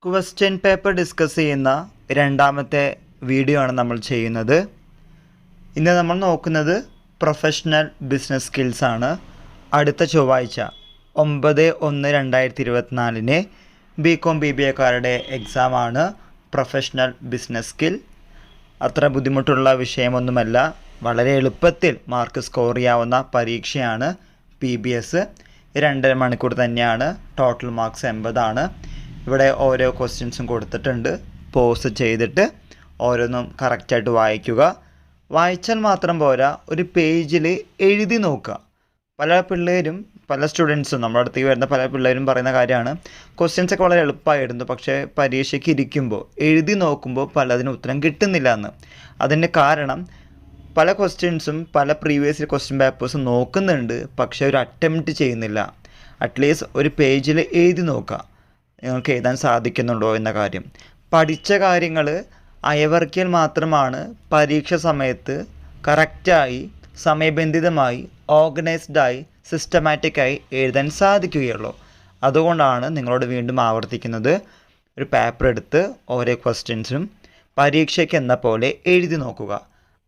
Question paper discuss ചെയ്യുന്ന രണ്ടാമത്തെ video ആണ് നമ്മൾ ചെയ്യുന്നത്. ഇന്ന് നമ്മൾ നോക്കുന്നത് പ്രൊഫഷണൽ ബിസിനസ് സ്കിൽസ് ആണ്. അടുത്ത ചൊവ്വാഴ്ച 9/1/2024 BCom BBAക്കാരുടെ എക്സാമാണ് പ്രൊഫഷണൽ ബിസിനസ് സ്കിൽ. അത്ര ബുദ്ധിമുട്ടുള്ള വിഷയമൊന്നുമല്ല, വളരെ എളുപ്പത്തിൽ മാർക്ക് സ്കോർ ചെയ്യാവുന്ന പരീക്ഷയാണ്. PBS 2.5 മണിക്കൂർ തന്നെയാണ്. ടോട്ടൽ മാർക്സ് 80 ആണ്. ഇവിടെ ഓരോ ക്വസ്റ്റ്യൻസും കൊടുത്തിട്ടുണ്ട്. പോസ് ചെയ്തിട്ട് ഓരോന്നും കറക്റ്റായിട്ട് വായിക്കുക. വായിച്ചാൽ മാത്രം പോരാ, ഒരു പേജിൽ എഴുതി നോക്കുക. പല സ്റ്റുഡൻസും നമ്മുടെ അടുത്തേക്ക് വരുന്ന പല പിള്ളേരും പറയുന്ന കാര്യമാണ്, ക്വസ്റ്റ്യൻസൊക്കെ വളരെ എളുപ്പമായിരുന്നു, പക്ഷേ പരീക്ഷയ്ക്ക് ഇരിക്കുമ്പോൾ എഴുതി നോക്കുമ്പോൾ പലതിനും ഉത്തരം കിട്ടുന്നില്ല എന്ന്. അതിൻ്റെ കാരണം പല ക്വസ്റ്റ്യൻസും പല പ്രീവിയസ് ക്വസ്റ്റ്യൻ പേപ്പേഴ്സും നോക്കുന്നുണ്ട്, പക്ഷേ ഒരു അറ്റംപ്റ്റ് ചെയ്യുന്നില്ല. അറ്റ്ലീസ്റ്റ് ഒരു പേജിൽ എഴുതി നോക്കുക, നിങ്ങൾക്ക് എഴുതാൻ സാധിക്കുന്നുണ്ടോ എന്ന കാര്യം. പഠിച്ച കാര്യങ്ങൾ അയവിറക്കിയാൽ മാത്രമാണ് പരീക്ഷ സമയത്ത് കറക്റ്റായി, സമയബന്ധിതമായി, ഓർഗനൈസ്ഡായി, സിസ്റ്റമാറ്റിക്കായി എഴുതാൻ സാധിക്കുകയുള്ളൂ. അതുകൊണ്ടാണ് നിങ്ങളോട് വീണ്ടും ആവർത്തിക്കുന്നത്, ഒരു പേപ്പർ എടുത്ത് ഓരോ ക്വസ്റ്റ്യൻസും പരീക്ഷയ്ക്ക് എന്ന പോലെ എഴുതി നോക്കുക.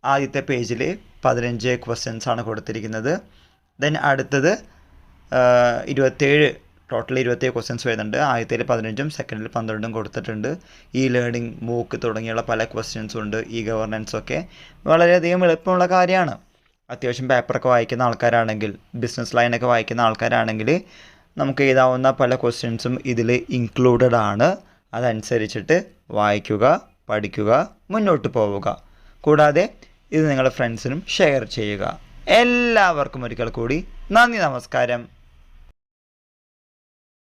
ആദ്യത്തെ പേജിൽ 15 ക്വസ്റ്റ്യൻസാണ് കൊടുത്തിരിക്കുന്നത്. ദെൻ അടുത്തത് 27, ടോട്ടൽ 27 ക്വസ്റ്റ്യൻസ് വരുന്നുണ്ട്. ആദ്യത്തിൽ 15ഉം സെക്കൻഡിൽ 12ഉം കൊടുത്തിട്ടുണ്ട്. ലേണിംഗ്, മൂക്ക് തുടങ്ങിയുള്ള പല ക്വസ്റ്റ്യൻസും ഉണ്ട്. ഗവർണൻസൊക്കെ വളരെയധികം എളുപ്പമുള്ള കാര്യമാണ്. അത്യാവശ്യം പേപ്പറൊക്കെ വായിക്കുന്ന ആൾക്കാരാണെങ്കിൽ, ബിസിനസ് ലൈനൊക്കെ വായിക്കുന്ന ആൾക്കാരാണെങ്കിൽ നമുക്ക് എഴുതാവുന്ന പല ക്വസ്റ്റ്യൻസും ഇതിൽ ഇൻക്ലൂഡഡ് ആണ്. അതനുസരിച്ചിട്ട് വായിക്കുക, പഠിക്കുക, മുന്നോട്ട് പോവുക. കൂടാതെ ഇത് നിങ്ങളുടെ ഫ്രണ്ട്സിനും ഷെയർ ചെയ്യുക. എല്ലാവർക്കും ഒരിക്കൽ കൂടി നന്ദി, നമസ്കാരം.